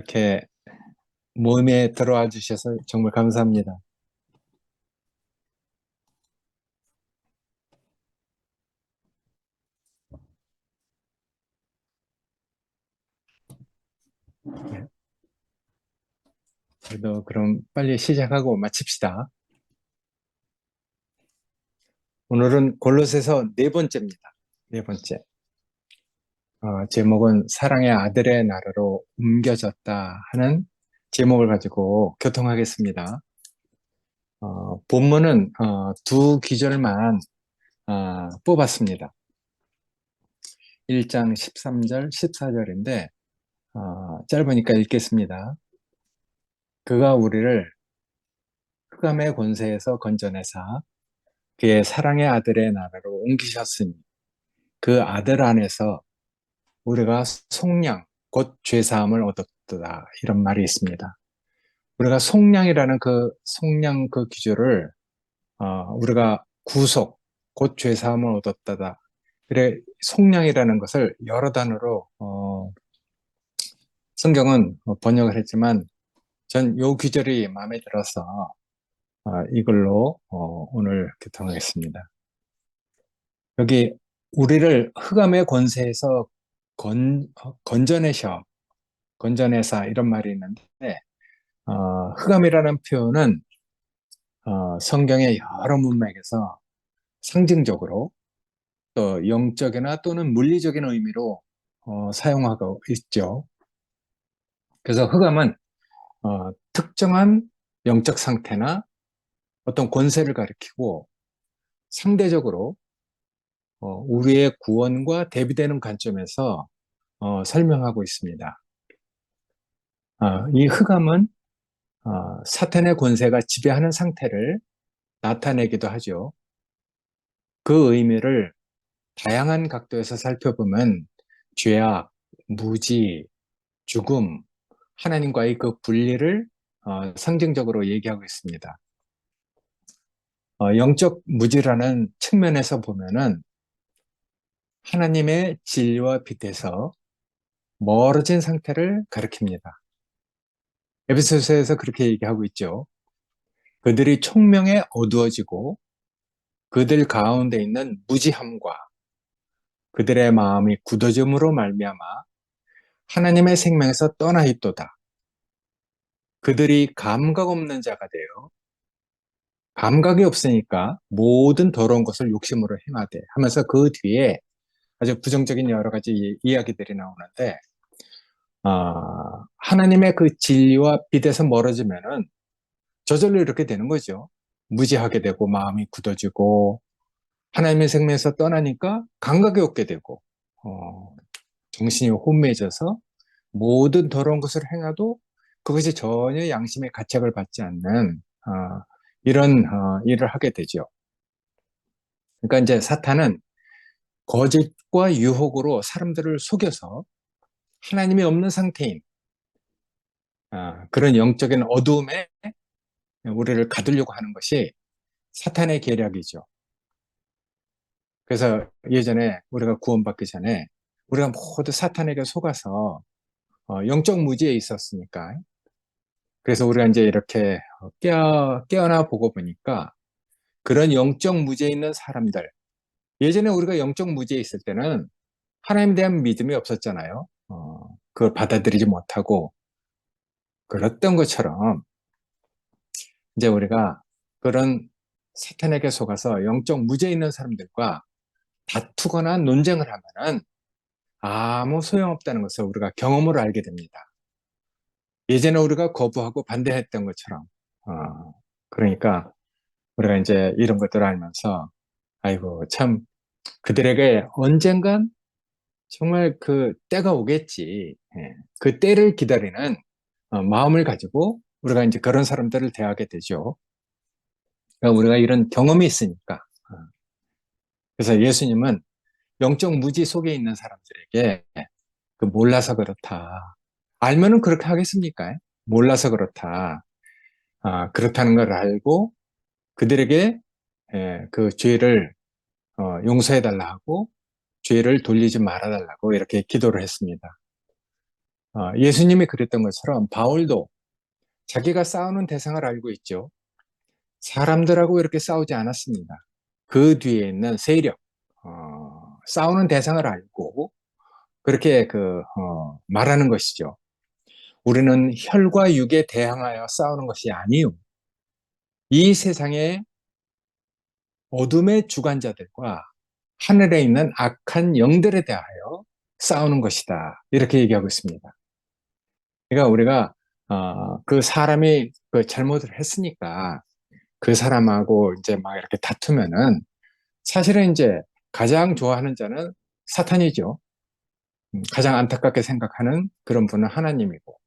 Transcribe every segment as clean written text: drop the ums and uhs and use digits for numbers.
이렇게 모임에 들어와 주셔서 정말 감사합니다. 네, 그래도 그럼 빨리 시작하고 마칩시다. 오늘은 골로새서 네 번째입니다. 네 번째. 제목은 사랑의 아들의 나라로 옮겨졌다 하는 제목을 가지고 교통하겠습니다. 본문은 두 기절만 뽑았습니다. 1장 13절, 14절인데 짧으니까 읽겠습니다. 그가 우리를 흑암의 권세에서 건져내사 그의 사랑의 아들의 나라로 옮기셨으니 그 아들 안에서 우리가 속량 곧 죄사함을 얻었다 이런 말이 있습니다. 우리가 속량이라는 그 속량 그 기조를 우리가 구속 곧 죄사함을 얻었다. 그래 속량이라는 것을 여러 단어로 성경은 번역을 했지만 전 요 귀절이 마음에 들어서 이걸로 오늘 교통하겠습니다. 여기 우리를 흑암의 권세에서 건져내셔, 건져내사 이런 말이 있는데 흑암이라는 표현은 성경의 여러 문맥에서 상징적으로 또 영적이나 또는 물리적인 의미로 사용하고 있죠. 그래서 흑암은 특정한 영적 상태나 어떤 권세를 가리키고 상대적으로 우리의 구원과 대비되는 관점에서 설명하고 있습니다. 이 흑암은 사탄의 권세가 지배하는 상태를 나타내기도 하죠. 그 의미를 다양한 각도에서 살펴보면 죄악, 무지, 죽음, 하나님과의 그 분리를 상징적으로 얘기하고 있습니다. 영적 무지라는 측면에서 보면은 하나님의 진리와 빛에서 멀어진 상태를 가리킵니다. 에베소서에서 그렇게 얘기하고 있죠. 그들이 총명에 어두워지고 그들 가운데 있는 무지함과 그들의 마음이 굳어짐으로 말미암아 하나님의 생명에서 떠나 있도다. 그들이 감각 없는 자가 되어 감각이 없으니까 모든 더러운 것을 욕심으로 행하되 하면서 그 뒤에 아주 부정적인 여러 가지 이야기들이 나오는데 하나님의 그 진리와 빛에서 멀어지면은 저절로 이렇게 되는 거죠. 무지하게 되고 마음이 굳어지고 하나님의 생명에서 떠나니까 감각이 없게 되고 정신이 혼미해져서 모든 더러운 것을 행해도 그것이 전혀 양심의 가책을 받지 않는 이런 일을 하게 되죠. 그러니까 이제 사탄은 거짓과 유혹으로 사람들을 속여서 하나님이 없는 상태인 그런 영적인 어두움에 우리를 가두려고 하는 것이 사탄의 계략이죠. 그래서 예전에 우리가 구원받기 전에 우리가 모두 사탄에게 속아서 영적 무지에 있었으니까 그래서 우리가 이제 이렇게 깨어나 보고 보니까 그런 영적 무지에 있는 사람들 예전에 우리가 영적 무지에 있을 때는 하나님에 대한 믿음이 없었잖아요. 그걸 받아들이지 못하고 그랬던 것처럼 이제 우리가 그런 사탄에게 속아서 영적 무지에 있는 사람들과 다투거나 논쟁을 하면은 아무 소용없다는 것을 우리가 경험으로 알게 됩니다. 예전에 우리가 거부하고 반대했던 것처럼 그러니까 우리가 이제 이런 것들을 알면서 아이고 참 그들에게 언젠간 정말 그 때가 오겠지. 예, 그 때를 기다리는 마음을 가지고 우리가 이제 그런 사람들을 대하게 되죠. 그러니까 우리가 이런 경험이 있으니까. 그래서 예수님은 영적 무지 속에 있는 사람들에게 그 몰라서 그렇다. 알면은 그렇게 하겠습니까? 몰라서 그렇다. 그렇다는 걸 알고 그들에게 그 죄를 용서해 달라 하고 죄를 돌리지 말아 달라고 이렇게 기도를 했습니다. 예수님이 그랬던 것처럼 바울도 자기가 싸우는 대상을 알고 있죠. 사람들하고 이렇게 싸우지 않았습니다. 그 뒤에 있는 세력, 싸우는 대상을 알고 그렇게 말하는 것이죠. 우리는 혈과 육에 대항하여 싸우는 것이 아니요. 이 세상의 어둠의 주관자들과 하늘에 있는 악한 영들에 대하여 싸우는 것이다. 이렇게 얘기하고 있습니다. 그러니까 우리가 그 사람이 그 잘못을 했으니까 그 사람하고 이제 막 이렇게 다투면은 사실은 이제 가장 좋아하는 자는 사탄이죠. 가장 안타깝게 생각하는 그런 분은 하나님이고.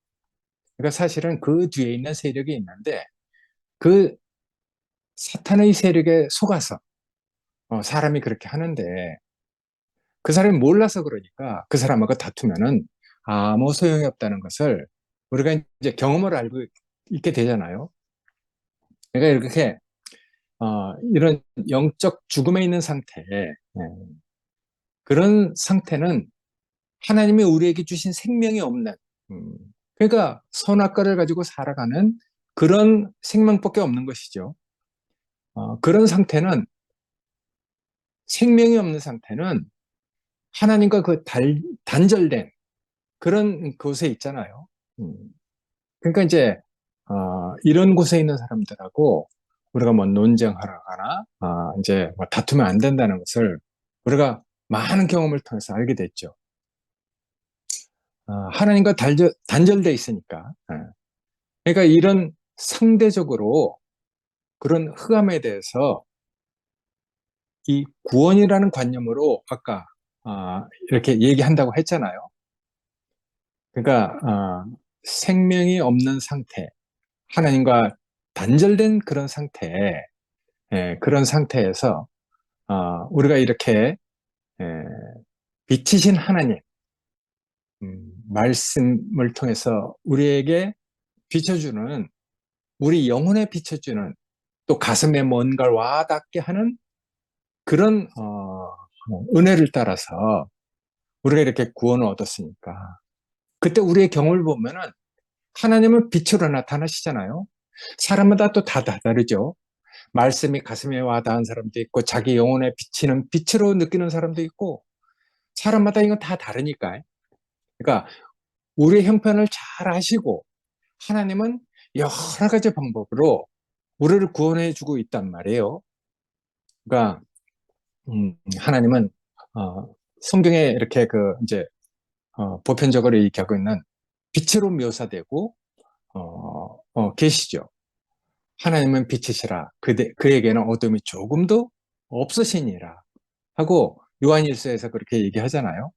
그러니까 사실은 그 뒤에 있는 세력이 있는데 그 사탄의 세력에 속아서 사람이 그렇게 하는데 그 사람이 몰라서 그러니까 그 사람하고 다투면은 아무 소용이 없다는 것을 우리가 이제 경험을 알고 있게 되잖아요. 그러니까 이렇게 이런 영적 죽음에 있는 상태, 그런 상태는 하나님이 우리에게 주신 생명이 없는, 그러니까 선악과를 가지고 살아가는 그런 생명밖에 없는 것이죠. 그런 상태는, 생명이 없는 상태는 하나님과 단절된 그런 곳에 있잖아요. 음, 그러니까 이제 이런 곳에 있는 사람들하고 우리가 뭐 논쟁하러 가나 이제 뭐 다투면 안 된다는 것을 우리가 많은 경험을 통해서 알게 됐죠. 하나님과 단절돼 있으니까. 그러니까 이런 상대적으로 그런 흑암에 대해서 이 구원이라는 관념으로 아까 이렇게 얘기한다고 했잖아요. 그러니까 생명이 없는 상태, 하나님과 단절된 그런 상태, 그런 상태에서 우리가 이렇게 예, 빛이신 하나님 말씀을 통해서 우리에게 비춰주는, 우리 영혼에 비춰주는, 또 가슴에 뭔가를 와닿게 하는 그런 은혜를 따라서 우리가 이렇게 구원을 얻었으니까 그때 우리의 경험을 보면은 하나님은 빛으로 나타나시잖아요. 사람마다 또 다 다르죠. 말씀이 가슴에 와닿은 사람도 있고 자기 영혼에 비치는 빛으로 느끼는 사람도 있고 사람마다 이건 다 다르니까. 그러니까 우리의 형편을 잘 아시고 하나님은 여러 가지 방법으로 우리를 구원해 주고 있단 말이에요. 그러니까 하나님은 성경에 이렇게 이제 보편적으로 얘기하고 있는 빛으로 묘사되고 계시죠. 하나님은 빛이시라. 그에게는 어둠이 조금도 없으시니라 하고 요한일서에서 그렇게 얘기하잖아요.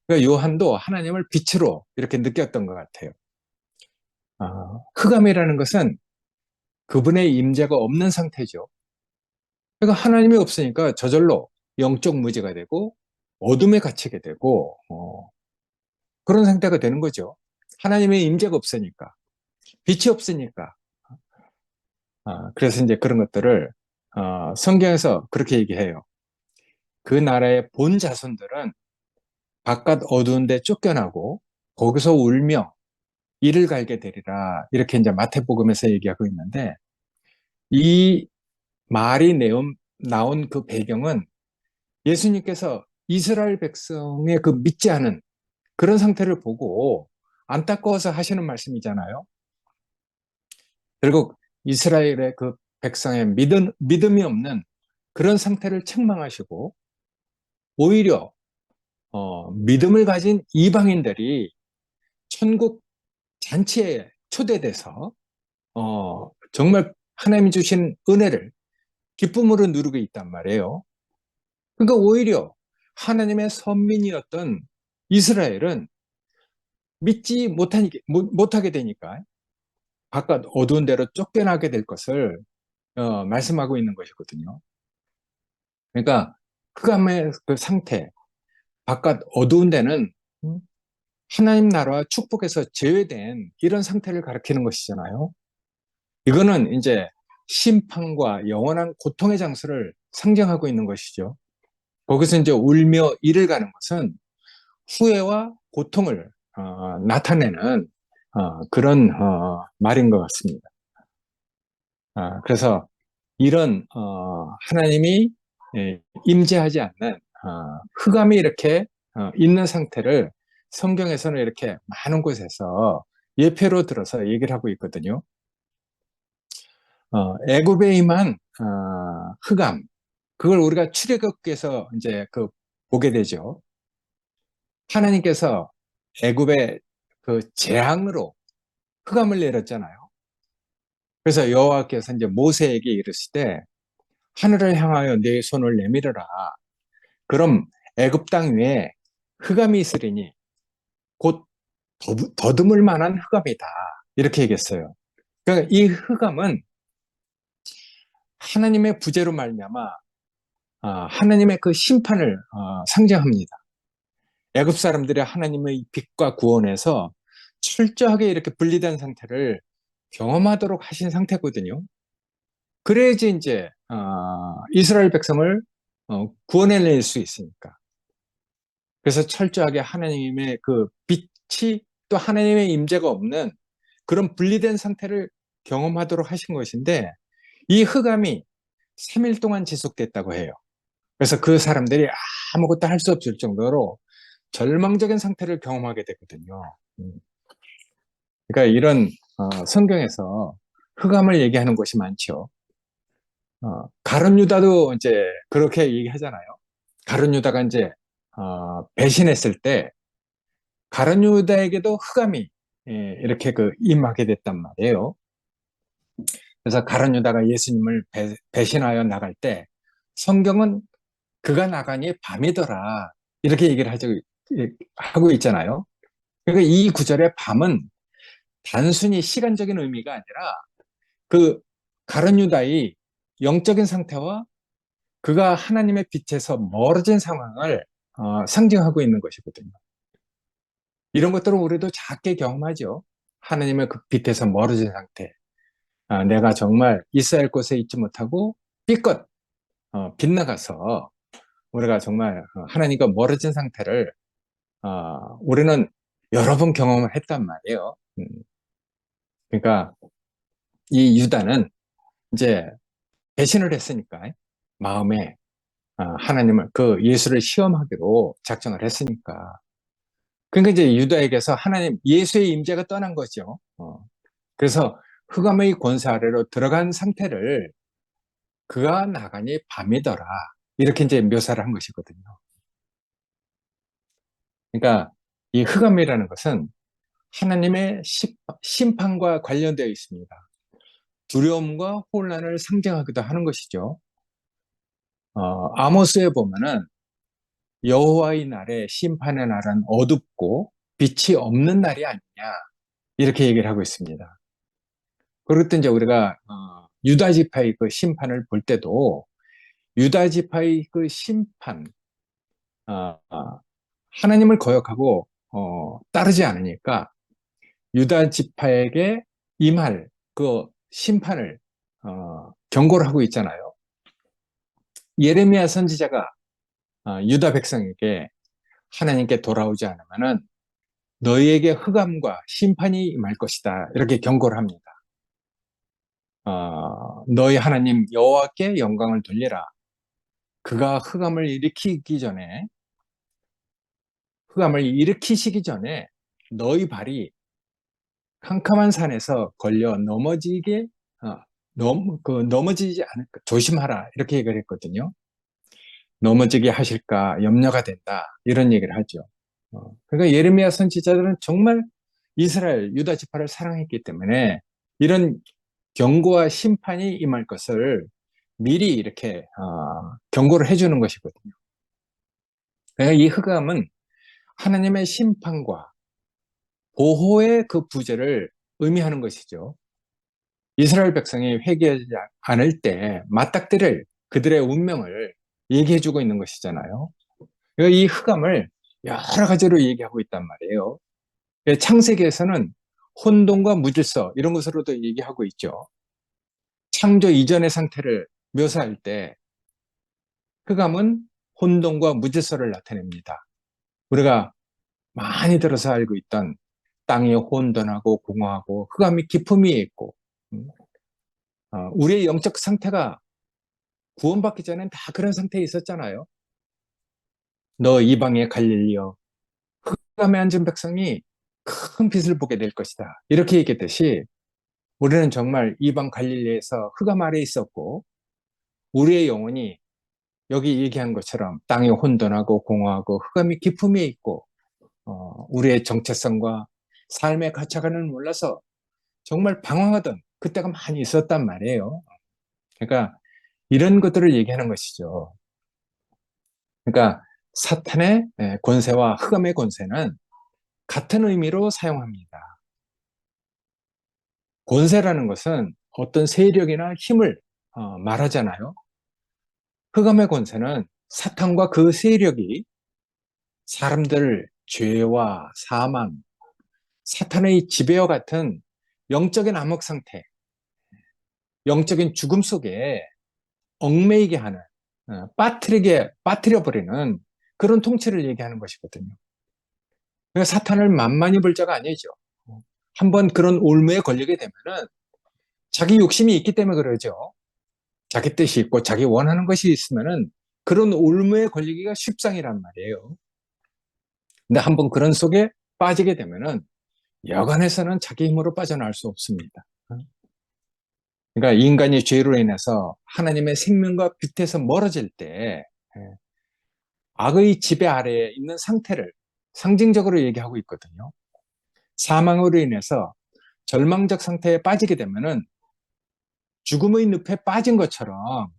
그러니까 요한도 하나님을 빛으로 이렇게 느꼈던 것 같아요. 흑암이라는 것은 그분의 임재가 없는 상태죠. 그러니까 하나님이 없으니까 저절로 영적 무지가 되고 어둠에 갇히게 되고 그런 상태가 되는 거죠. 하나님의 임재가 없으니까, 빛이 없으니까. 그래서 이제 그런 것들을 성경에서 그렇게 얘기해요. 그 나라의 본 자손들은 바깥 어두운 데 쫓겨나고 거기서 울며 이를 갈게 되리라. 이렇게 이제 마태복음에서 얘기하고 있는데 이 말이 나온 그 배경은 예수님께서 이스라엘 백성의 그 믿지 않은 그런 상태를 보고 안타까워서 하시는 말씀이잖아요. 결국 이스라엘의 그 백성의 믿음이 없는 그런 상태를 책망하시고 오히려 믿음을 가진 이방인들이 천국 잔치에 초대돼서 정말 하나님이 주신 은혜를 기쁨으로 누리고 있단 말이에요. 그러니까 오히려 하나님의 선민이었던 이스라엘은 믿지 못하게 되니까 바깥 어두운 데로 쫓겨나게 될 것을 말씀하고 있는 것이거든요. 그러니까 흑암의 그 상태, 바깥 어두운 데는 하나님 나라와 축복에서 제외된 이런 상태를 가리키는 것이잖아요. 이거는 이제 심판과 영원한 고통의 장소를 상징하고 있는 것이죠. 거기서 이제 울며 이를 가는 것은 후회와 고통을 나타내는 그런 말인 것 같습니다. 그래서 이런 하나님이 임재하지 않는 흑암이 이렇게 있는 상태를 성경에서는 이렇게 많은 곳에서 예표로 들어서 얘기를 하고 있거든요. 애굽에 임한 흑암, 그걸 우리가 출애굽기에서 이제 보게 되죠. 하나님께서 애굽의 그 재앙으로 흑암을 내렸잖아요. 그래서 여호와께서 이제 모세에게 이르시되 하늘을 향하여 네 손을 내밀어라. 그럼 애굽 땅 위에 흑암이 있으리니 곧 더듬을 만한 흑암이다. 이렇게 얘기했어요. 그러니까 이 흑암은 하나님의 부재로 말미암아 하나님의 그 심판을 상징합니다. 애굽 사람들이 하나님의 빛과 구원에서 철저하게 이렇게 분리된 상태를 경험하도록 하신 상태거든요. 그래야지 이제 이스라엘 백성을 구원해낼 수 있으니까. 그래서 철저하게 하나님의 그 빛이 또 하나님의 임재가 없는 그런 분리된 상태를 경험하도록 하신 것인데 이 흑암이 3일 동안 지속됐다고 해요. 그래서 그 사람들이 아무것도 할 수 없을 정도로 절망적인 상태를 경험하게 되거든요. 그러니까 이런 성경에서 흑암을 얘기하는 것이 많죠. 가룟 유다도 이제 그렇게 얘기하잖아요. 가룟 유다가 이제 배신했을 때 가룟 유다에게도 흑암이 이렇게 임하게 됐단 말이에요. 그래서 가룟 유다가 예수님을 배신하여 나갈 때 성경은 그가 나가니 밤이더라 이렇게 얘기를 하고 있잖아요. 그러니까 이 구절의 밤은 단순히 시간적인 의미가 아니라 그 가룟 유다의 영적인 상태와 그가 하나님의 빛에서 멀어진 상황을 상징하고 있는 것이거든요. 이런 것들은 우리도 작게 경험하죠. 하나님의 그 빛에서 멀어진 상태. 내가 정말 있어야 할 곳에 있지 못하고 삐끗 빗나가서 우리가 정말 하나님과 멀어진 상태를 우리는 여러 번 경험을 했단 말이에요. 그러니까 이 유다는 이제 배신을 했으니까 마음에 하나님을 그 예수를 시험하기로 작정을 했으니까 그러니까 이제 유다에게서 하나님 예수의 임재가 떠난 거죠. 그래서 흑암의 권세 아래로 들어간 상태를 그가 나가니 밤이더라 이렇게 이제 묘사를 한 것이거든요. 그러니까 이 흑암이라는 것은 하나님의 심판과 관련되어 있습니다. 두려움과 혼란을 상징하기도 하는 것이죠. 아모스에 보면은 여호와의 날에 심판의 날은 어둡고 빛이 없는 날이 아니냐 이렇게 얘기를 하고 있습니다. 그럴 때 이제 우리가 유다 지파의 그 심판을 볼 때도 유다 지파의 그 심판 하나님을 거역하고 따르지 않으니까 유다 지파에게 임할 그 심판을 경고를 하고 있잖아요. 예레미야 선지자가 유다 백성에게 하나님께 돌아오지 않으면은 너희에게 흑암과 심판이 임할 것이다 이렇게 경고를 합니다. 너희 하나님 여호와께 영광을 돌리라. 그가 흑암을 일으키시기 전에 너희 발이 캄캄한 산에서 걸려 넘어지지 않을까 조심하라 이렇게 얘기를 했거든요. 넘어지게 하실까 염려가 된다 이런 얘기를 하죠. 그러니까 예레미야 선지자들은 정말 이스라엘 유다 지파를 사랑했기 때문에 이런 경고와 심판이 임할 것을 미리 이렇게 경고를 해주는 것이거든요. 그러니까 이 흑암은 하나님의 심판과 보호의 그 부재를 의미하는 것이죠. 이스라엘 백성이 회개하지 않을 때 맞닥뜨릴 그들의 운명을 얘기해주고 있는 것이잖아요. 그러니까 이 흑암을 여러 가지로 얘기하고 있단 말이에요. 창세기에서는 혼돈과 무질서 이런 것으로도 얘기하고 있죠. 창조 이전의 상태를 묘사할 때 흑암은 혼돈과 무질서를 나타냅니다. 우리가 많이 들어서 알고 있던 땅이 혼돈하고 공허하고 흑암이 기품이 있고, 음, 우리의 영적 상태가 구원받기 전엔 다 그런 상태에 있었잖아요. 너 이방의 갈릴리여, 흑암에 앉은 백성이 큰 빛을 보게 될 것이다. 이렇게 얘기했듯이 우리는 정말 이방 갈릴리에서 흑암 아래에 있었고, 우리의 영혼이 여기 얘기한 것처럼 땅이 혼돈하고 공허하고 흑암이 기품이 있고, 우리의 정체성과 삶의 가치관을 몰라서 정말 방황하던 그때가 많이 있었단 말이에요. 그러니까 이런 것들을 얘기하는 것이죠. 그러니까 사탄의 권세와 흑암의 권세는 같은 의미로 사용합니다. 권세라는 것은 어떤 세력이나 힘을 말하잖아요. 흑암의 권세는 사탄과 그 세력이 사람들을 죄와 사망, 사탄의 지배와 같은 영적인 암흑 상태, 영적인 죽음 속에 얽매이게 하는, 빠뜨려버리는 그런 통치를 얘기하는 것이거든요. 그러니까 사탄을 만만히 볼 자가 아니죠. 한번 그런 올무에 걸리게 되면은 자기 욕심이 있기 때문에 그러죠. 자기 뜻이 있고 자기 원하는 것이 있으면은 그런 올무에 걸리기가 쉽상이란 말이에요. 근데 한번 그런 속에 빠지게 되면은 여간해서는 자기 힘으로 빠져나올 수 없습니다. 그러니까 인간이 죄로 인해서 하나님의 생명과 빛에서 멀어질 때 악의 지배 아래에 있는 상태를 상징적으로 얘기하고 있거든요. 사망으로 인해서 절망적 상태에 빠지게 되면은 죽음의 늪에 빠진 것처럼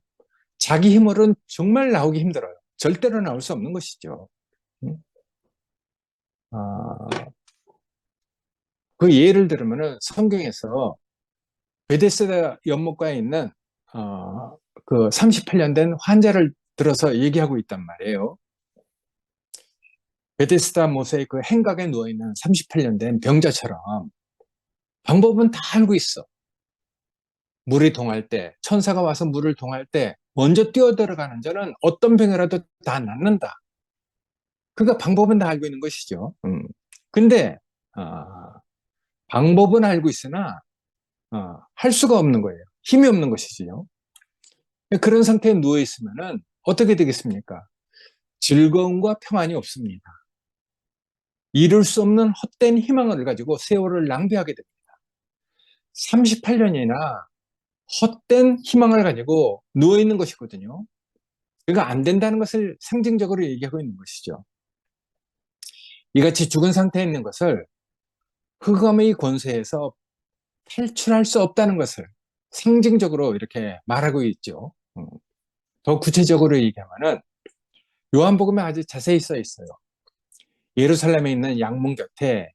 자기 힘으로는 정말 나오기 힘들어요. 절대로 나올 수 없는 것이죠. 아, 그 예를 들면은 성경에서 베데스다 연못가에 있는 그 38년 된 환자를 들어서 얘기하고 있단 말이에요. 베데스다 못의 그 행각에 누워있는 38년 된 병자처럼 방법은 다 알고 있어. 물이 동할 때, 천사가 와서 물을 동할 때 먼저 뛰어들어가는 자는 어떤 병이라도 다 낫는다. 그러니까 방법은 다 알고 있는 것이죠. 근데 방법은 알고 있으나 할 수가 없는 거예요. 힘이 없는 것이지요. 그런 상태에 누워 있으면은 어떻게 되겠습니까? 즐거움과 평안이 없습니다. 이룰 수 없는 헛된 희망을 가지고 세월을 낭비하게 됩니다. 38년이나 헛된 희망을 가지고 누워 있는 것이거든요. 그러니까 안 된다는 것을 상징적으로 얘기하고 있는 것이죠. 이같이 죽은 상태에 있는 것을 흑암의 권세에서 탈출할 수 없다는 것을 상징적으로 이렇게 말하고 있죠. 더 구체적으로 얘기하면은 요한복음에 아주 자세히 써 있어요. 예루살렘에 있는 양문 곁에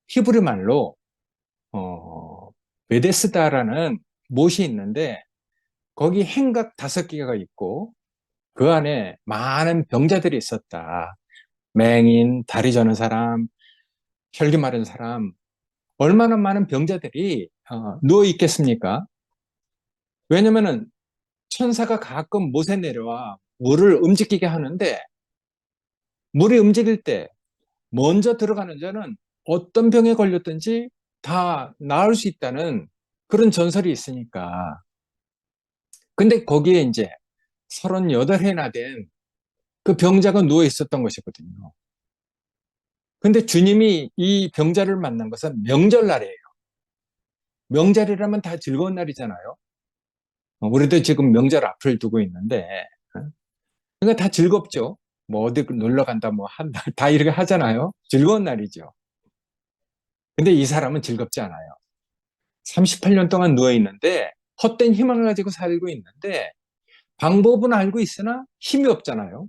히브리 말로 베데스다라는 못이 있는데 거기 행각 5개가 있고 그 안에 많은 병자들이 있었다. 맹인, 다리 저는 사람, 혈기 마른 사람, 얼마나 많은 병자들이 누워 있겠습니까? 왜냐면은 천사가 가끔 못에 내려와 물을 움직이게 하는데 물이 움직일 때 먼저 들어가는 자는 어떤 병에 걸렸든지 다 나을 수 있다는 그런 전설이 있으니까. 근데 거기에 이제 38해나 된 그 병자가 누워 있었던 것이거든요. 근데 주님이 이 병자를 만난 것은 명절날이에요. 명절이라면 다 즐거운 날이잖아요. 우리도 지금 명절 앞을 두고 있는데, 그러니까 다 즐겁죠. 뭐 어디 놀러 간다, 뭐 한다, 다 이렇게 하잖아요. 즐거운 날이죠. 근데 이 사람은 즐겁지 않아요. 38년 동안 누워 있는데, 헛된 희망을 가지고 살고 있는데, 방법은 알고 있으나 힘이 없잖아요.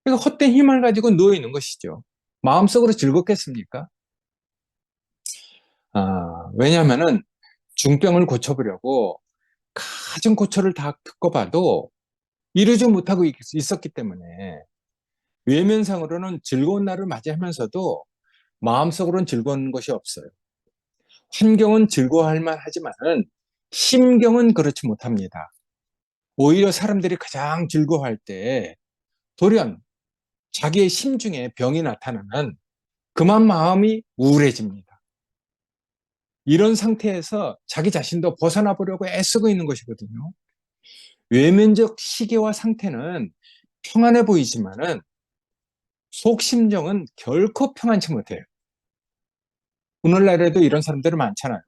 그러니까 헛된 힘을 가지고 누워 있는 것이죠. 마음속으로 즐겁겠습니까? 왜냐하면은 중병을 고쳐보려고 가진 고초를 다 겪어봐도 이루지 못하고 있었기 때문에 외면상으로는 즐거운 날을 맞이하면서도 마음속으로는 즐거운 것이 없어요. 환경은 즐거워할 만하지만은 심경은 그렇지 못합니다. 오히려 사람들이 가장 즐거워할 때 돌연 자기의 심중에 병이 나타나는 그만 마음이 우울해집니다. 이런 상태에서 자기 자신도 벗어나 보려고 애쓰고 있는 것이거든요. 외면적 시계와 상태는 평안해 보이지만은 속심정은 결코 평안치 못해요. 오늘날에도 이런 사람들이 많잖아요.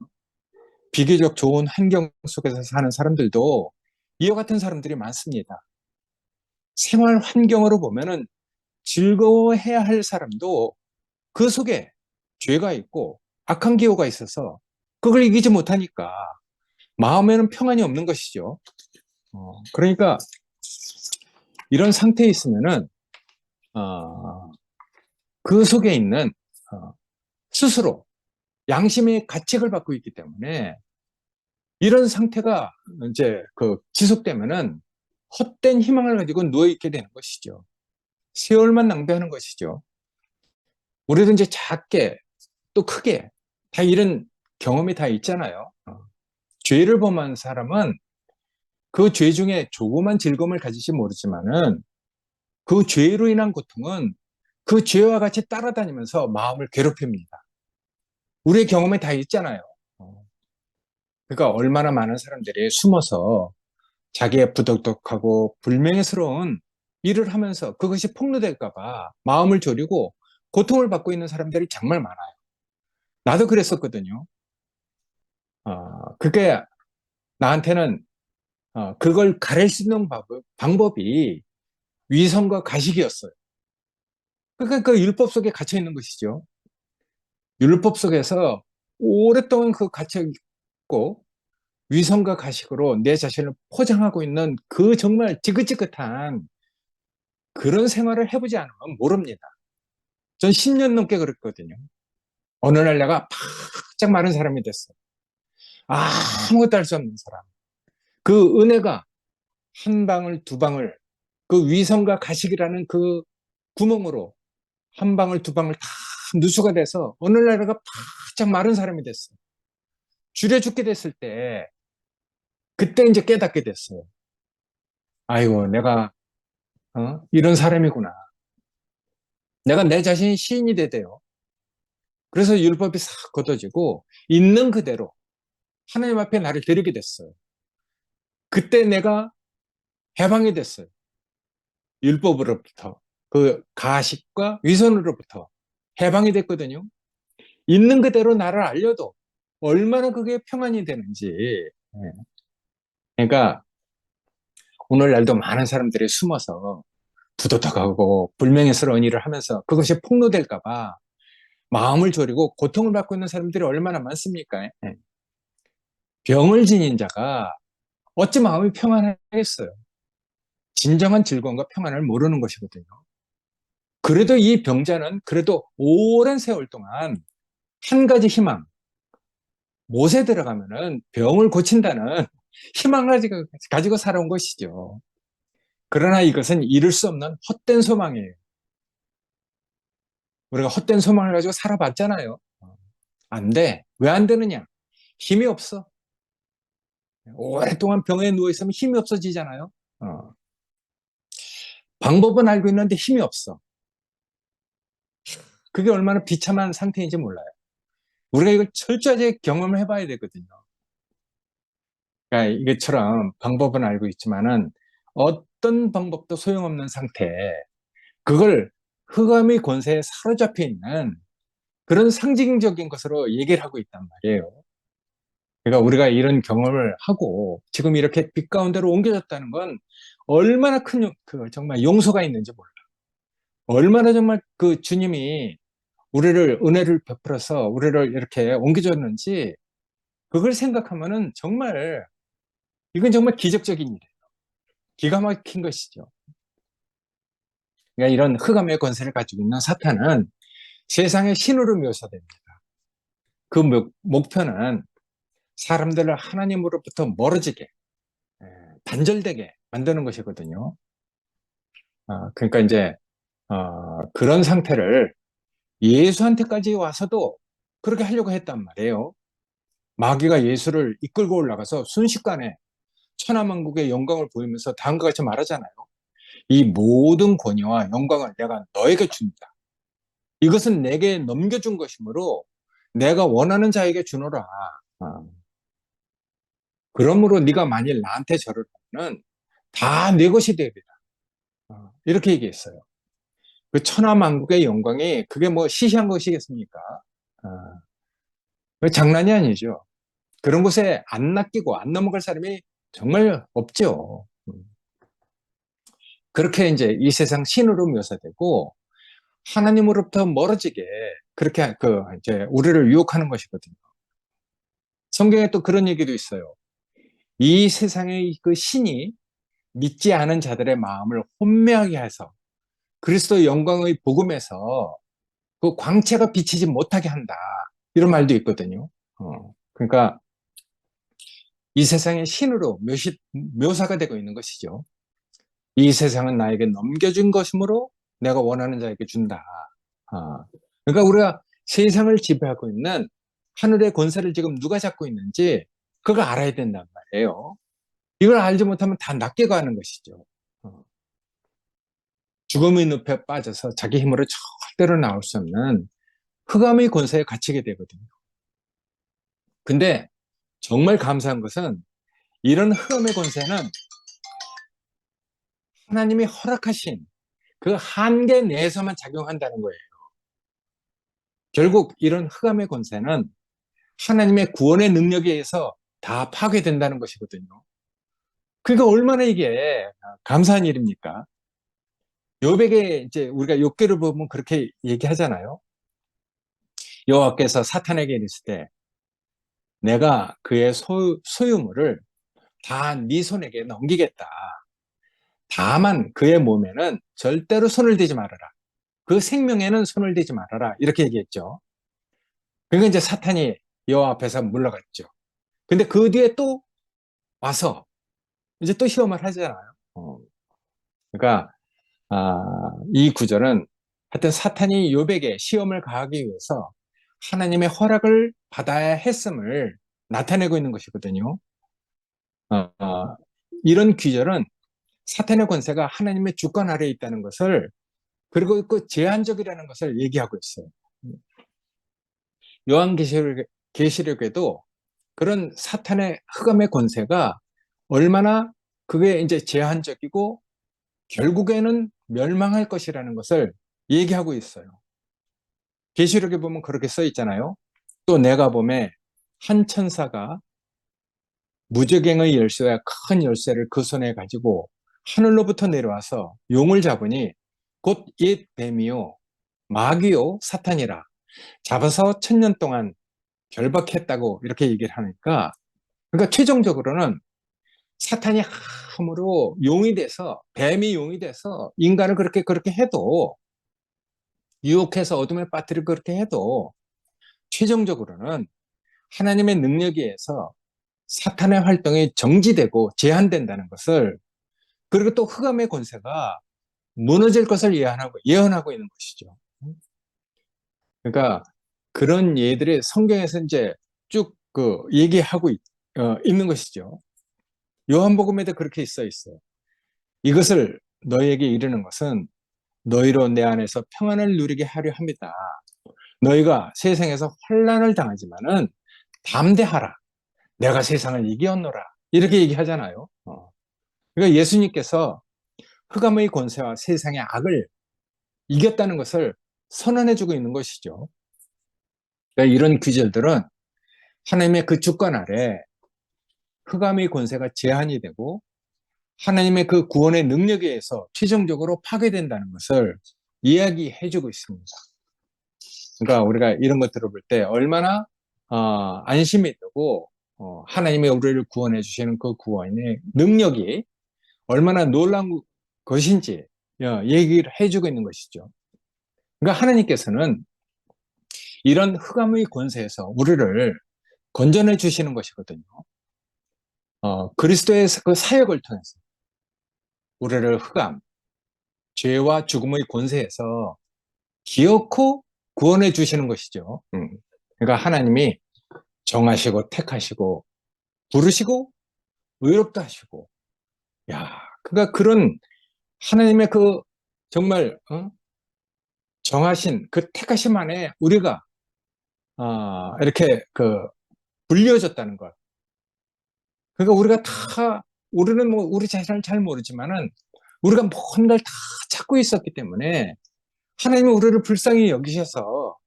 비교적 좋은 환경 속에서 사는 사람들도 이와 같은 사람들이 많습니다. 생활 환경으로 보면은 즐거워해야 할 사람도 그 속에 죄가 있고 악한 기호가 있어서 그걸 이기지 못하니까 마음에는 평안이 없는 것이죠. 그러니까 이런 상태에 있으면은 어, 그 속에 있는 어, 스스로 양심의 가책을 받고 있기 때문에 이런 상태가 이제 지속되면은 헛된 희망을 가지고 누워있게 되는 것이죠. 세월만 낭비하는 것이죠. 우리도 이제 작게 또 크게 다 이런 경험이 다 있잖아요. 죄를 범한 사람은 그 죄 중에 조그만 즐거움을 가지지 모르지만은 그 죄로 인한 고통은 그 죄와 같이 따라다니면서 마음을 괴롭힙니다. 우리의 경험에 다 있잖아요. 그러니까 얼마나 많은 사람들이 숨어서 자기의 부덕덕하고 불명예스러운 일을 하면서 그것이 폭로될까봐 마음을 졸이고 고통을 받고 있는 사람들이 정말 많아요. 나도 그랬었거든요. 그게 나한테는 그걸 가릴 수 있는 방법이 위선과 가식이었어요. 그러니까 그 율법 속에 갇혀 있는 것이죠. 율법 속에서 오랫동안 그 갇혀 있고 위선과 가식으로 내 자신을 포장하고 있는 그 정말 지긋지긋한 그런 생활을 해보지 않으면 모릅니다. 전 10년 넘게 그랬거든요. 어느 날 내가 바짝 마른 사람이 됐어요. 아무것도 할 수 없는 사람. 그 은혜가 한 방울 두 방울 그 위선과 가식이라는 그 구멍으로 한 방울 두 방울 다 누수가 돼서 어느 날 내가 바짝 마른 사람이 됐어요. 줄여 죽게 됐을 때 그때 이제 깨닫게 됐어요. 아이고 내가 이런 사람이구나. 내가 내 자신이 시인이 되대요. 그래서 율법이 싹 걷어지고 있는 그대로 하나님 앞에 나를 드리게 됐어요. 그때 내가 해방이 됐어요. 율법으로부터 그 가식과 위선으로부터 해방이 됐거든요. 있는 그대로 나를 알려도 얼마나 그게 평안이 되는지. 예. 그러니까 오늘날도 많은 사람들이 숨어서 부도덕하고 불명예스러운 일을 하면서 그것이 폭로될까 봐 마음을 졸이고 고통을 받고 있는 사람들이 얼마나 많습니까? 예. 병을 지닌 자가 어찌 마음이 평안하겠어요? 진정한 즐거움과 평안을 모르는 것이거든요. 그래도 이 병자는 그래도 오랜 세월 동안 한 가지 희망, 못에 들어가면은 병을 고친다는 희망을 가지고 살아온 것이죠. 그러나 이것은 이룰 수 없는 헛된 소망이에요. 우리가 헛된 소망을 가지고 살아봤잖아요. 안 돼. 왜 안 되느냐? 힘이 없어. 오랫동안 병에 누워있으면 힘이 없어지잖아요. 어. 방법은 알고 있는데 힘이 없어. 그게 얼마나 비참한 상태인지 몰라요. 우리가 이걸 철저하게 경험을 해봐야 되거든요. 그러니까 이것처럼 방법은 알고 있지만은 어떤 방법도 소용없는 상태, 그걸 흑암의 권세에 사로잡혀 있는 그런 상징적인 것으로 얘기를 하고 있단 말이에요. 그러니까 우리가 이런 경험을 하고 지금 이렇게 빛 가운데로 옮겨졌다는 건 얼마나 큰 정말 용서가 있는지 몰라. 얼마나 정말 그 주님이 우리를 은혜를 베풀어서 우리를 이렇게 옮겨줬는지 그걸 생각하면은 정말 이건 정말 기적적인 일이에요. 기가 막힌 것이죠. 그러니까 이런 흑암의 권세를 가지고 있는 사탄은 세상의 신으로 묘사됩니다. 그 목표는 사람들을 하나님으로부터 멀어지게, 단절되게 만드는 것이거든요. 그러니까 이제 그런 상태를 예수한테까지 와서도 그렇게 하려고 했단 말이에요. 마귀가 예수를 이끌고 올라가서 순식간에 천하만국의 영광을 보이면서 다음과 같이 말하잖아요. 이 모든 권위와 영광을 내가 너에게 준다. 이것은 내게 넘겨준 것이므로 내가 원하는 자에게 주노라. 아, 그러므로 네가 만일 나한테 절을 하면 다 내 것이 되리라. 이렇게 얘기했어요. 그 천하만국의 영광이 그게 뭐 시시한 것이겠습니까? 아, 장난이 아니죠. 그런 곳에 안 낚이고 안 넘어갈 사람이 정말 없죠. 그렇게 이제 이 세상 신으로 묘사되고 하나님으로부터 멀어지게 그렇게 이제 우리를 유혹하는 것이거든요. 성경에 또 그런 얘기도 있어요. 이 세상의 그 신이 믿지 않은 자들의 마음을 혼미하게 해서 그리스도 영광의 복음에서 그 광채가 비치지 못하게 한다. 이런 말도 있거든요. 그러니까 이 세상의 신으로 묘사가 되고 있는 것이죠. 이 세상은 나에게 넘겨준 것이므로 내가 원하는 자에게 준다. 그러니까 우리가 세상을 지배하고 있는 하늘의 권세를 지금 누가 잡고 있는지 그걸 알아야 된단 말이에요. 이걸 알지 못하면 다 낚여가는 것이죠. 죽음의 늪에 빠져서 자기 힘으로 절대로 나올 수 없는 흑암의 권세에 갇히게 되거든요. 근데 정말 감사한 것은 이런 흑암의 권세는 하나님이 허락하신 그 한계 내에서만 작용한다는 거예요. 결국 이런 흑암의 권세는 하나님의 구원의 능력에 의해서 다 파괴된다는 것이거든요. 그러니까 얼마나 이게 감사한 일입니까? 욥에게 이제 우리가 욥기를 보면 그렇게 얘기하잖아요. 여호와께서 사탄에게 이르시되 내가 그의 소유물을 다 네 손에게 넘기겠다. 다만 그의 몸에는 절대로 손을 대지 말아라. 그 생명에는 손을 대지 말아라. 이렇게 얘기했죠. 그러니까 이제 사탄이 여호와 앞에서 물러갔죠. 근데 그 뒤에 또 와서 이제 또 시험을 하잖아요. 그러니까 이 구절은 하여튼 사탄이 욥에게 시험을 가하기 위해서 하나님의 허락을 받아야 했음을 나타내고 있는 것이거든요. 이런 귀절은 사탄의 권세가 하나님의 주권 아래에 있다는 것을 그리고 그 제한적이라는 것을 얘기하고 있어요. 요한계시록에도 그런 사탄의 흑암의 권세가 얼마나 그게 이제 제한적이고 결국에는 멸망할 것이라는 것을 얘기하고 있어요. 계시록에 보면 그렇게 써 있잖아요. 또 내가 보매 한 천사가 무저갱의 열쇠와 큰 열쇠를 그 손에 가지고 하늘로부터 내려와서 용을 잡으니 곧 옛 뱀이요 마귀요 사탄이라 잡아서 1000년 동안 결박했다고 이렇게 얘기를 하니까 그러니까 최종적으로는 사탄이 함으로 용이 돼서 뱀이 용이 돼서 인간을 그렇게 해도 유혹해서 어둠에 빠뜨리고 그렇게 해도 최종적으로는 하나님의 능력에 의해서 사탄의 활동이 정지되고 제한된다는 것을 그리고 또 흑암의 권세가 무너질 것을 예언하고 있는 것이죠. 그러니까 그런 예들이 성경에서 이제 쭉 얘기하고 있는 것이죠. 요한복음에도 그렇게 써 있어요. 이것을 너희에게 이르는 것은 너희로 내 안에서 평안을 누리게 하려 합니다. 너희가 세상에서 환난을 당하지만은 담대하라. 내가 세상을 이기었노라. 이렇게 얘기하잖아요. 그러니까 예수님께서 흑암의 권세와 세상의 악을 이겼다는 것을 선언해주고 있는 것이죠. 그러니까 이런 귀절들은 하나님의 그 주권 아래 흑암의 권세가 제한이 되고 하나님의 그 구원의 능력에 의해서 최종적으로 파괴된다는 것을 이야기해주고 있습니다. 그러니까 우리가 이런 것 들어볼 때 얼마나 안심이 되고 하나님의 우리를 구원해 주시는 그 구원의 능력이 얼마나 놀라운 것인지 얘기를 해주고 있는 것이죠. 그러니까 하나님께서는 이런 흑암의 권세에서 우리를 건져내 주시는 것이거든요. 그리스도의 그 사역을 통해서 우리를 흑암, 죄와 죽음의 권세에서 기어코 구원해 주시는 것이죠. 그러니까 하나님이 정하시고 택하시고 부르시고 의롭다 하시고 그러니까 그런 하나님의 그 정말 정하신 그 택하심 안에 우리가 이렇게 불려졌다는 것. 그러니까 우리가 다 우리는 뭐 우리 자신을 잘 모르지만은 우리가 모든 걸 다 찾고 있었기 때문에 하나님은 우리를 불쌍히 여기셔서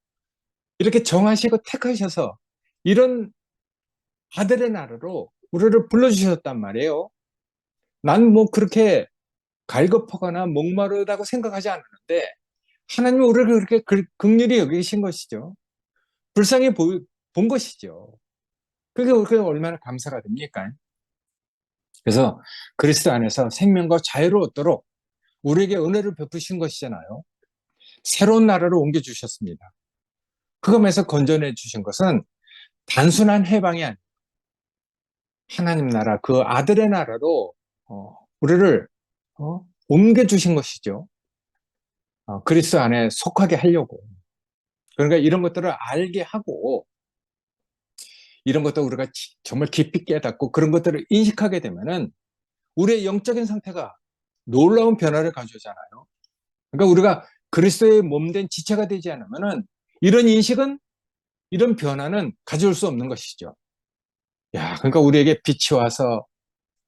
이렇게 정하시고 택하셔서 이런 아들의 나라로 우리를 불러주셨단 말이에요. 난 뭐 그렇게 갈급하거나 목마르다고 생각하지 않았는데 하나님은 우리를 그렇게 긍휼히 여기신 것이죠. 불쌍히 본 것이죠. 그게 우리가 얼마나 감사가 됩니까? 그래서 그리스도 안에서 생명과 자유를 얻도록 우리에게 은혜를 베푸신 것이잖아요. 새로운 나라로 옮겨주셨습니다. 흑암에서 건져내 주신 것은 단순한 해방이 아니라 하나님 나라, 그 아들의 나라로 우리를 옮겨주신 것이죠. 그리스도 안에 속하게 하려고. 그러니까 이런 것들을 알게 하고 이런 것도 우리가 정말 깊이 깨닫고 그런 것들을 인식하게 되면은 우리의 영적인 상태가 놀라운 변화를 가져오잖아요. 그러니까 우리가 그리스도의 몸된 지체가 되지 않으면은 이런 인식은 이런 변화는 가져올 수 없는 것이죠. 야, 그러니까 우리에게 빛이 와서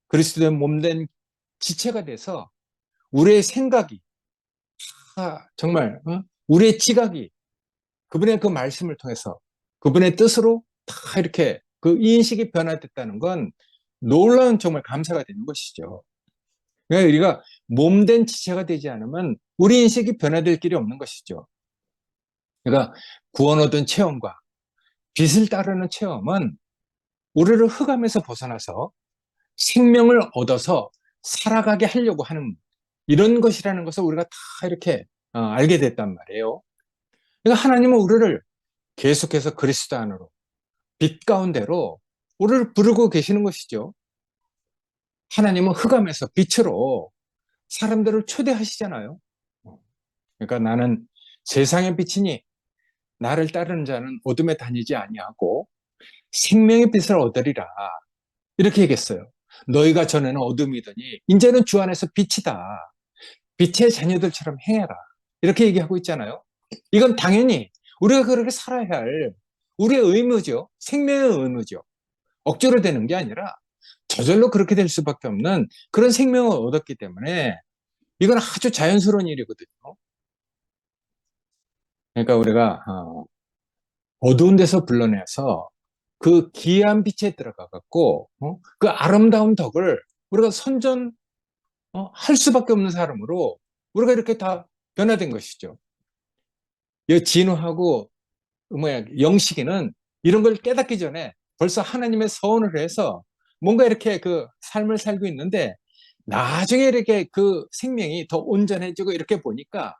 그리스도의 몸된 지체가 돼서 우리의 생각이 정말 우리의 지각이 그분의 그 말씀을 통해서 그분의 뜻으로 다 이렇게 그 인식이 변화됐다는 건 놀라운 정말 감사가 되는 것이죠. 그러니까 우리가 몸된 지체가 되지 않으면 우리 인식이 변화될 길이 없는 것이죠. 그러니까 구원 얻은 체험과 빛을 따르는 체험은 우리를 흑암에서 벗어나서 생명을 얻어서 살아가게 하려고 하는 이런 것이라는 것을 우리가 다 이렇게 알게 됐단 말이에요. 그러니까 하나님은 우리를 계속해서 그리스도 안으로 빛 가운데로 우리를 부르고 계시는 것이죠. 하나님은 흑암에서 빛으로 사람들을 초대하시잖아요. 그러니까 나는 세상의 빛이니 나를 따르는 자는 어둠에 다니지 아니하고 생명의 빛을 얻으리라. 이렇게 얘기했어요. 너희가 전에는 어둠이더니 이제는 주 안에서 빛이다. 빛의 자녀들처럼 행해라. 이렇게 얘기하고 있잖아요. 이건 당연히 우리가 그렇게 살아야 할 우리의 의무죠. 생명의 의무죠. 억지로 되는 게 아니라 저절로 그렇게 될 수밖에 없는 그런 생명을 얻었기 때문에 이건 아주 자연스러운 일이거든요. 그러니까 우리가 어두운 데서 불러내서 그 기이한 빛에 들어가 갖고 그 아름다운 덕을 우리가 할 수밖에 없는 사람으로 우리가 이렇게 다 변화된 것이죠. 이 진우하고 영식이는 이런 걸 깨닫기 전에 벌써 하나님의 서원을 해서 뭔가 이렇게 그 삶을 살고 있는데 나중에 이렇게 그 생명이 더 온전해지고 이렇게 보니까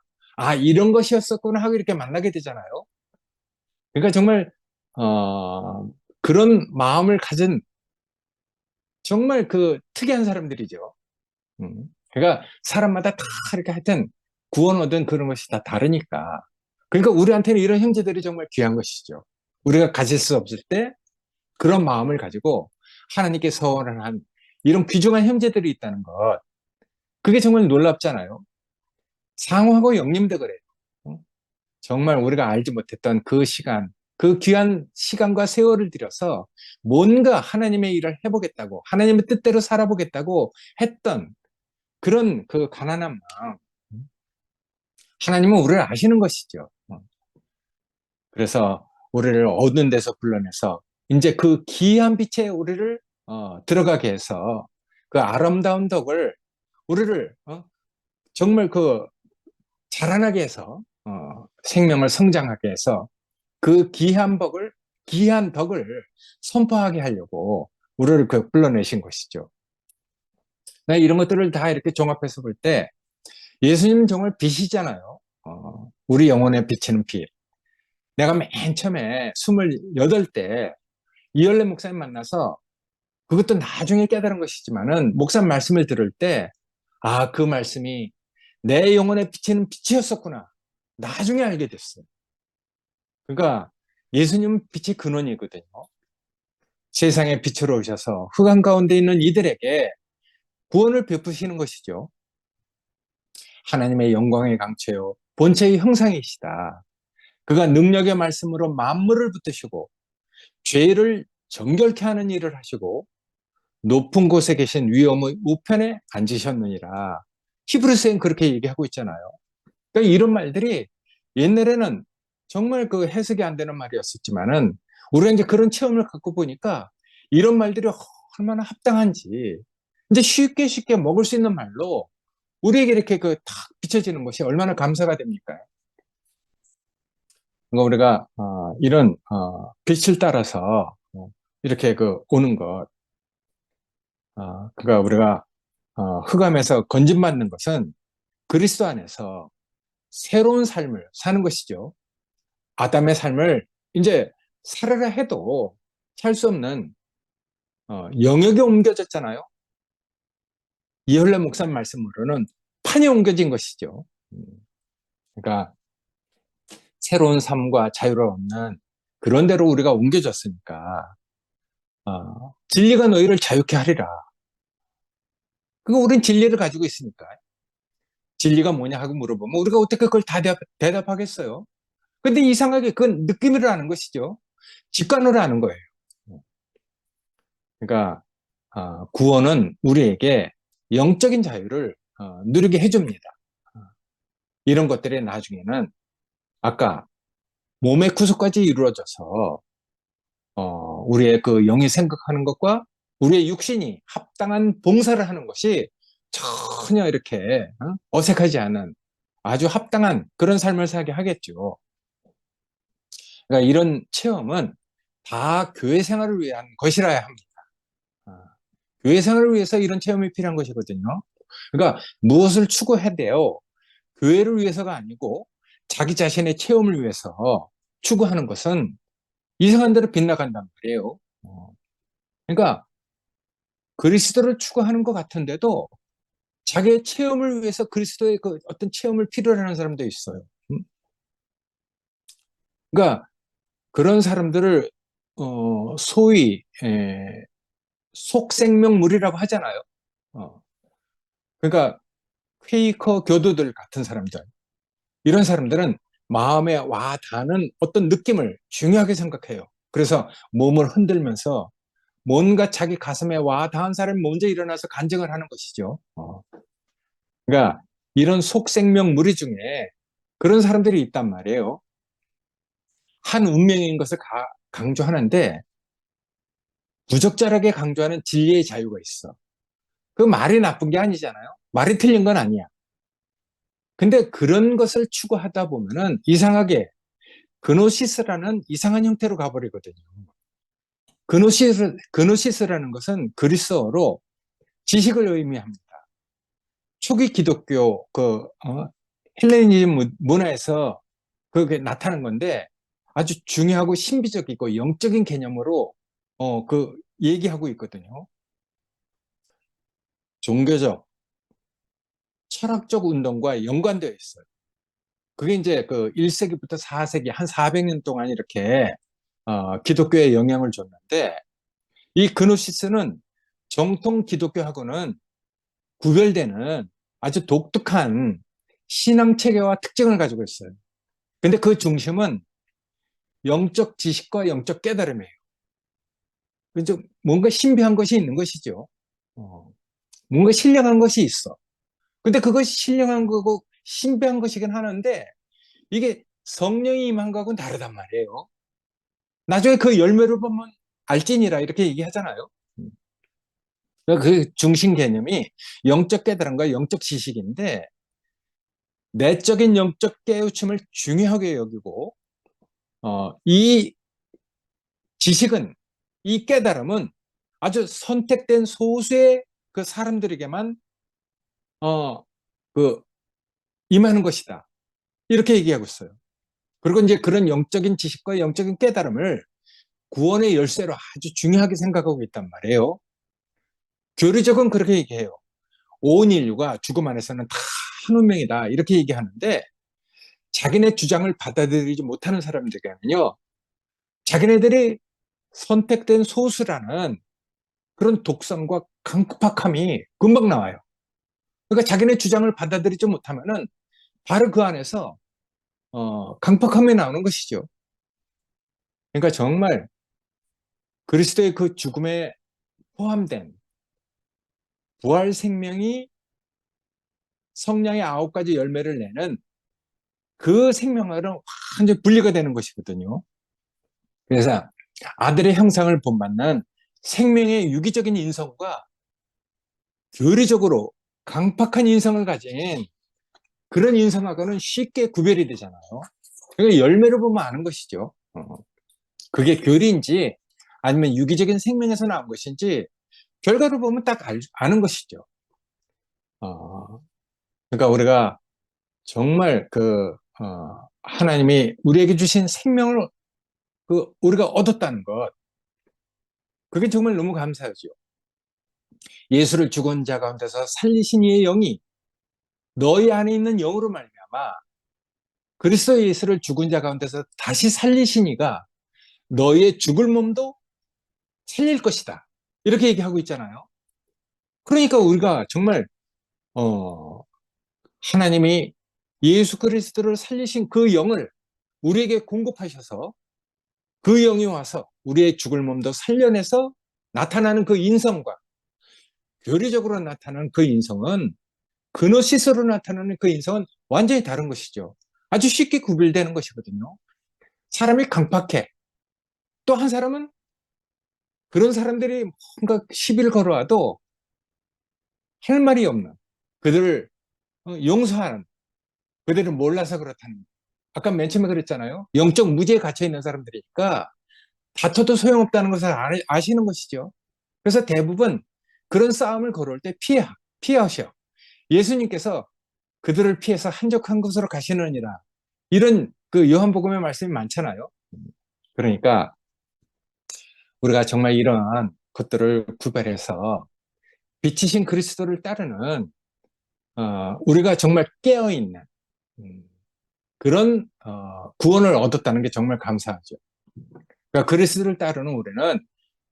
이런 것이었었구나 하고 이렇게 만나게 되잖아요. 그러니까 정말 그런 마음을 가진 정말 그 특이한 사람들이죠. 그러니까 사람마다 다 이렇게 하여튼 구원 얻은 그런 것이 다 다르니까. 그러니까 우리한테는 이런 형제들이 정말 귀한 것이죠. 우리가 가질 수 없을 때 그런 마음을 가지고 하나님께 서원을 한 이런 귀중한 형제들이 있다는 것. 그게 정말 놀랍잖아요. 상호하고 영님도 그래요. 정말 우리가 알지 못했던 그 시간, 그 귀한 시간과 세월을 들여서 뭔가 하나님의 일을 해보겠다고, 하나님의 뜻대로 살아보겠다고 했던 그런 그 가난한 마음. 하나님은 우리를 아시는 것이죠. 그래서 우리를 어두운 데서 불러내서 이제 그 기이한 빛에 우리를 들어가게 해서 그 아름다운 덕을 우리를 정말 그 자라나게 해서 생명을 성장하게 해서 그 귀한 덕을 선포하게 하려고 우리를 불러내신 것이죠. 이런 것들을 다 이렇게 종합해서 볼 때 예수님은 정말 빛이잖아요. 우리 영혼에 비치는 빛. 내가 맨 처음에 28때 이열래 목사님 만나서 그것도 나중에 깨달은 것이지만은 목사님 말씀을 들을 때 그 말씀이 내 영혼에 비치는 빛이었었구나. 나중에 알게 됐어요. 그러니까 예수님은 빛의 근원이거든요. 세상에 빛으로 오셔서 흑암 가운데 있는 이들에게 구원을 베푸시는 것이죠. 하나님의 영광의 강체요 본체의 형상이시다. 그가 능력의 말씀으로 만물을 붙드시고 죄를 정결케 하는 일을 하시고 높은 곳에 계신 위엄의 우편에 앉으셨느니라. 히브리서엔 그렇게 얘기하고 있잖아요. 그러니까 이런 말들이 옛날에는 정말 그 해석이 안 되는 말이었었지만은 우리가 이제 그런 체험을 갖고 보니까 이런 말들이 얼마나 합당한지 이제 쉽게 쉽게 먹을 수 있는 말로 우리에게 이렇게 그 탁 비춰지는 것이 얼마나 감사가 됩니까? 그러니까 우리가 이런 빛을 따라서 이렇게 그 오는 것, 그러니까 우리가 흑암에서 건진받는 것은 그리스도 안에서 새로운 삶을 사는 것이죠. 아담의 삶을 이제 살아라 해도 살 수 없는 영역에 옮겨졌잖아요. 이헐래 목사 말씀으로는 판에 옮겨진 것이죠. 그러니까 새로운 삶과 자유를 얻는 그런 데로 우리가 옮겨졌으니까 진리가 너희를 자유케 하리라. 그거 우린 진리를 가지고 있으니까 진리가 뭐냐 하고 물어보면 우리가 어떻게 그걸 다 대답하겠어요? 근데 이상하게 그건 느낌으로 아는 것이죠. 직관으로 아는 거예요. 그러니까 구원은 우리에게 영적인 자유를 누리게 해줍니다. 이런 것들이 나중에는 아까 몸의 구속까지 이루어져서 우리의 그 영이 생각하는 것과 우리의 육신이 합당한 봉사를 하는 것이 전혀 이렇게 어색하지 않은 아주 합당한 그런 삶을 살게 하겠죠. 그러니까 이런 체험은 다 교회 생활을 위한 것이라야 합니다. 아, 교회 생활을 위해서 이런 체험이 필요한 것이거든요. 그러니까 무엇을 추구해야 돼요? 교회를 위해서가 아니고 자기 자신의 체험을 위해서 추구하는 것은 이상한 대로 빗나간단 말이에요. 그러니까 그리스도를 추구하는 것 같은데도 자기의 체험을 위해서 그리스도의 그 어떤 체험을 필요로 하는 사람도 있어요. 그러니까 그런 사람들을 소위 속생명물이라고 하잖아요. 어, 그러니까 퀘이커 교도들 같은 사람들, 이런 사람들은 마음에 와 닿는 어떤 느낌을 중요하게 생각해요. 그래서 몸을 흔들면서 뭔가 자기 가슴에 와 닿은 사람이 먼저 일어나서 간증을 하는 것이죠. 그러니까 이런 속생명 무리 중에 그런 사람들이 있단 말이에요. 한 운명인 것을 강조하는데 부적절하게 강조하는 진리의 자유가 있어. 그 말이 나쁜 게 아니잖아요. 말이 틀린 건 아니야. 근데 그런 것을 추구하다 보면은 이상하게 그노시스라는 이상한 형태로 가버리거든요. 그노시스라는 것은 그리스어로 지식을 의미합니다. 초기 기독교 헬레니즘 문화에서 그게 나타난 건데 아주 중요하고 신비적이고 영적인 개념으로 그 얘기하고 있거든요. 종교적, 철학적 운동과 연관되어 있어요. 그게 이제 그 1세기부터 4세기 한 400년 동안 이렇게 기독교에 영향을 줬는데 이 그노시스는 정통 기독교하고는 구별되는 아주 독특한 신앙 체계와 특징을 가지고 있어요. 근데 그 중심은 영적 지식과 영적 깨달음이에요. 그죠? 뭔가 신비한 것이 있는 것이죠. 뭔가 신령한 것이 있어. 근데 그것이 신령한 거고 신비한 것이긴 하는데 이게 성령이 임한 거하고는 다르단 말이에요. 나중에 그 열매를 보면 알지니라 이렇게 얘기하잖아요. 그러니까 그 중심 개념이 영적 깨달음과 영적 지식인데 내적인 영적 깨우침을 중요하게 여기고 이 지식은 이 깨달음은 아주 선택된 소수의 그 사람들에게만 어, 그 임하는 것이다. 이렇게 얘기하고 있어요. 그리고 이제 그런 영적인 지식과 영적인 깨달음을 구원의 열쇠로 아주 중요하게 생각하고 있단 말이에요. 교리적은 그렇게 얘기해요. 온 인류가 죽음 안에서는 다 한 운명이다. 이렇게 얘기하는데 자기네 주장을 받아들이지 못하는 사람들에게는요. 자기네들이 선택된 소수라는 그런 독성과 강팍함이 금방 나와요. 그러니까 자기네 주장을 받아들이지 못하면은 바로 그 안에서 강팍함에 나오는 것이죠. 그러니까 정말 그리스도의 그 죽음에 포함된 부활 생명이 성령의 9가지 열매를 내는 그 생명과는 완전히 분리가 되는 것이거든요. 그래서 아들의 형상을 본받는 생명의 유기적인 인성과 교리적으로 강팍한 인성을 가진 그런 인성하고는 쉽게 구별이 되잖아요. 그러니까 열매를 보면 아는 것이죠. 그게 교리인지 아니면 유기적인 생명에서 나온 것인지 결과를 보면 딱 아는 것이죠. 그러니까 우리가 정말 하나님이 우리에게 주신 생명을 우리가 얻었다는 것, 그게 정말 너무 감사하죠. 예수를 죽은 자 가운데서 살리신 이의 영이 너희 안에 있는 영으로 말미암아 그리스도 예수를 죽은 자 가운데서 다시 살리신 이가 너희의 죽을 몸도 살릴 것이다. 이렇게 얘기하고 있잖아요. 그러니까 우리가 정말 어, 하나님이 예수 그리스도를 살리신 그 영을 우리에게 공급하셔서 그 영이 와서 우리의 죽을 몸도 살려내서 나타나는 그 인성과 교리적으로 나타나는 그 인성은 그노시스로 나타나는 그 인성은 완전히 다른 것이죠. 아주 쉽게 구별되는 것이거든요. 사람이 강팍해. 또 한 사람은 그런 사람들이 뭔가 시비를 걸어와도 할 말이 없는, 그들을 용서하는, 그들을 몰라서 그렇다는. 아까 맨 처음에 그랬잖아요. 영적 무지에 갇혀 있는 사람들이니까 다퉈도 소용없다는 것을 아시는 것이죠. 그래서 대부분 그런 싸움을 걸어올 때 피하셔. 예수님께서 그들을 피해서 한적한 곳으로 가시느니라. 이런 그 요한복음의 말씀이 많잖아요. 그러니까 우리가 정말 이러한 것들을 구별해서 빛이신 그리스도를 따르는 우리가 정말 깨어있는 그런 구원을 얻었다는 게 정말 감사하죠. 그러니까 그리스도를 따르는 우리는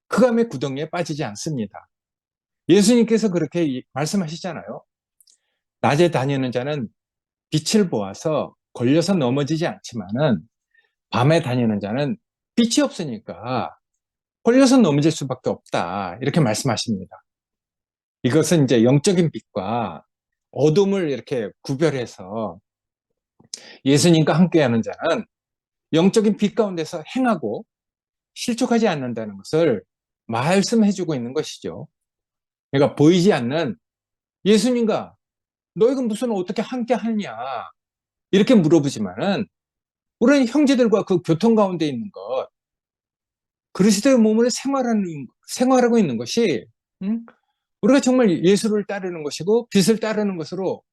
흑암의 구덩이에 빠지지 않습니다. 예수님께서 그렇게 말씀하시잖아요. 낮에 다니는 자는 빛을 보아서 걸려서 넘어지지 않지만은 밤에 다니는 자는 빛이 없으니까 걸려서 넘어질 수밖에 없다. 이렇게 말씀하십니다. 이것은 이제 영적인 빛과 어둠을 이렇게 구별해서 예수님과 함께하는 자는 영적인 빛 가운데서 행하고 실족하지 않는다는 것을 말씀해주고 있는 것이죠. 그러니까 보이지 않는 예수님과 너희가 무슨 어떻게 함께 하느냐 이렇게 물어보지만은 우리는 형제들과 그 교통 가운데 있는 것, 그리스도의 몸을 생활하고 있는 것이 우리가 정말 예수를 따르는 것이고 빛을 따르는 것으로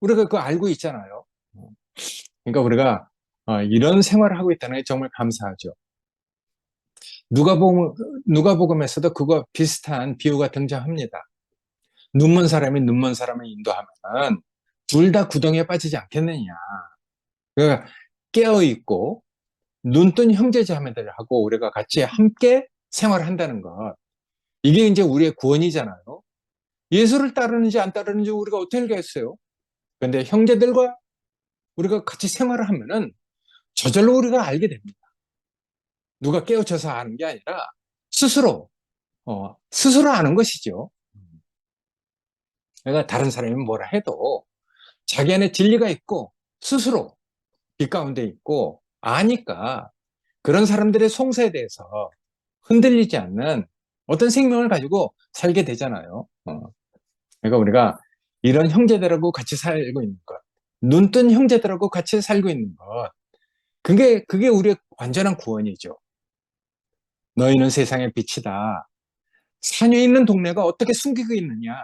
우리가 그거 알고 있잖아요. 그러니까 우리가 이런 생활을 하고 있다는 게 정말 감사하죠. 누가복음, 누가복음에서도 그거 비슷한 비유가 등장합니다. 눈먼 사람이 눈먼 사람을 인도하면 둘 다 구덩이에 빠지지 않겠느냐. 그러니까 깨어있고 눈뜬 형제자매들하고 우리가 같이 함께 생활한다는 것. 이게 이제 우리의 구원이잖아요. 예수를 따르는지 안 따르는지 우리가 어떻게 알겠어요? 근데 형제들과 우리가 같이 생활을 하면은 저절로 우리가 알게 됩니다. 누가 깨우쳐서 아는 게 아니라 스스로, 스스로 아는 것이죠. 그러니까 다른 사람이 뭐라 해도 자기 안에 진리가 있고 스스로 빛 가운데 있고 아니까 그런 사람들의 송사에 대해서 흔들리지 않는 어떤 생명을 가지고 살게 되잖아요. 그러니까 우리가 이런 형제들하고 같이 살고 있는 것, 눈뜬 형제들하고 같이 살고 있는 것, 그게 우리의 완전한 구원이죠. 너희는 세상의 빛이다. 산 위에 있는 동네가 어떻게 숨기고 있느냐.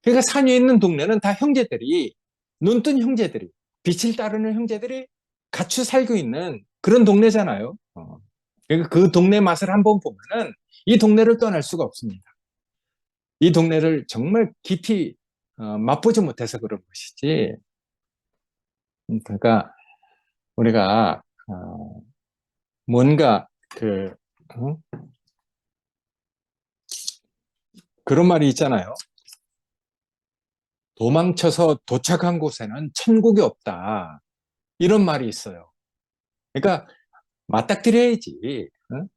그러니까 산 위에 있는 동네는 다 형제들이, 눈뜬 형제들이, 빛을 따르는 형제들이 같이 살고 있는 그런 동네잖아요. 그러니까 그 동네 맛을 한번 보면은 이 동네를 떠날 수가 없습니다. 이 동네를 정말 깊이 맛보지 못해서 그런 것이지. 그러니까 우리가 뭔가 어? 그런 말이 있잖아요. 도망쳐서 도착한 곳에는 천국이 없다. 이런 말이 있어요. 그러니까 맞닥뜨려야지. 응?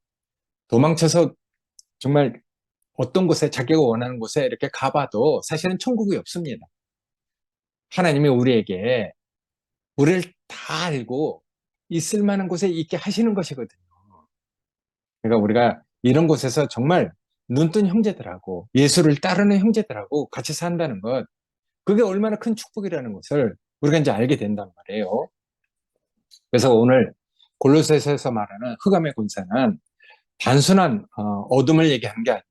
도망쳐서 정말 어떤 곳에 자기가 원하는 곳에 이렇게 가봐도 사실은 천국이 없습니다. 하나님이 우리에게 우리를 다 알고 있을 만한 곳에 있게 하시는 것이거든요. 그러니까 우리가 이런 곳에서 정말 눈뜬 형제들하고 예수를 따르는 형제들하고 같이 산다는 것, 그게 얼마나 큰 축복이라는 것을 우리가 이제 알게 된단 말이에요. 그래서 오늘 골로새서에서 말하는 흑암의 권세는 단순한 어둠을 얘기하는 게 아닙니다.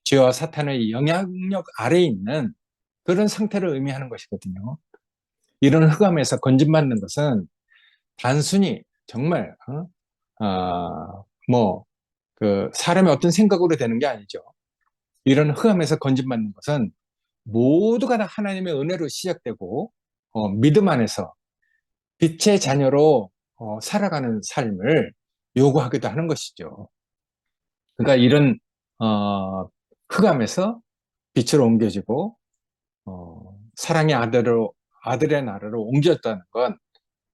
죄와 사탄의 영향력 아래에 있는 그런 상태를 의미하는 것이거든요. 이런 흑암에서 건진받는 것은 단순히 정말 그 사람의 어떤 생각으로 되는 게 아니죠. 이런 흑암에서 건진받는 것은 모두가 다 하나님의 은혜로 시작되고 믿음 안에서 빛의 자녀로 살아가는 삶을 요구하기도 하는 것이죠. 그러니까 이런 흑암에서 빛으로 옮겨지고 사랑의 아들의 나라로 옮겼다는 건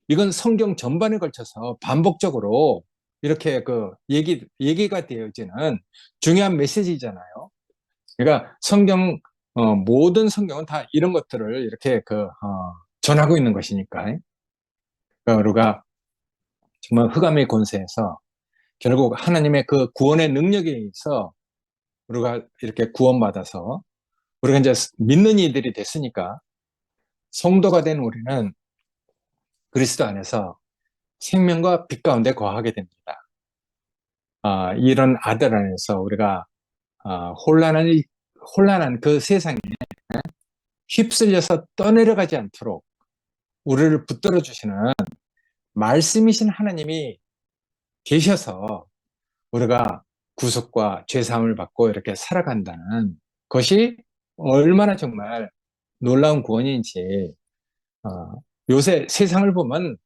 이건 성경 전반에 걸쳐서 반복적으로 이렇게 그 얘기가 되어지는 중요한 메시지잖아요. 그러니까 모든 성경은 다 이런 것들을 이렇게 전하고 있는 것이니까. 그러니까 우리가 정말 흑암의 권세에서 결국 하나님의 그 구원의 능력에 의해서 우리가 이렇게 구원받아서 우리가 이제 믿는 이들이 됐으니까 성도가 된 우리는 그리스도 안에서 생명과 빛 가운데 거하게 됩니다. 이런 아들 안에서 우리가 혼란한 그 세상에 휩쓸려서 떠내려가지 않도록 우리를 붙들어 주시는 말씀이신 하나님이 계셔서 우리가 구속과 죄사함을 받고 이렇게 살아간다는 것이 얼마나 정말 놀라운 구원인지 어, 요새 세상을 보면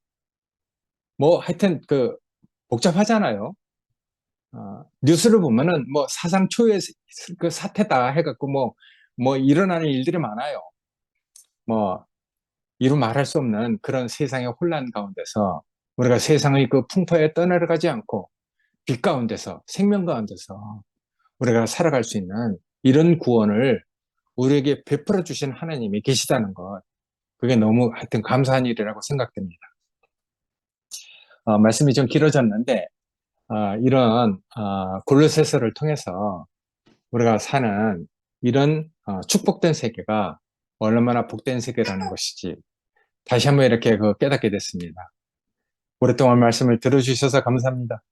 뭐 하여튼 그 복잡하잖아요. 뉴스를 보면은 뭐 사상 초유의 그 사태다 해갖고 뭐 일어나는 일들이 많아요. 뭐 이루 말할 수 없는 그런 세상의 혼란 가운데서 우리가 세상의 그 풍파에 떠내려가지 않고 빛 가운데서 생명 가운데서 우리가 살아갈 수 있는 이런 구원을 우리에게 베풀어 주신 하나님이 계시다는 것, 그게 너무 하여튼 감사한 일이라고 생각됩니다. 말씀이 좀 길어졌는데 이런 골로새서를 통해서 우리가 사는 이런 축복된 세계가 얼마나 복된 세계라는 것이지 다시 한번 이렇게 깨닫게 됐습니다. 오랫동안 말씀을 들어주셔서 감사합니다.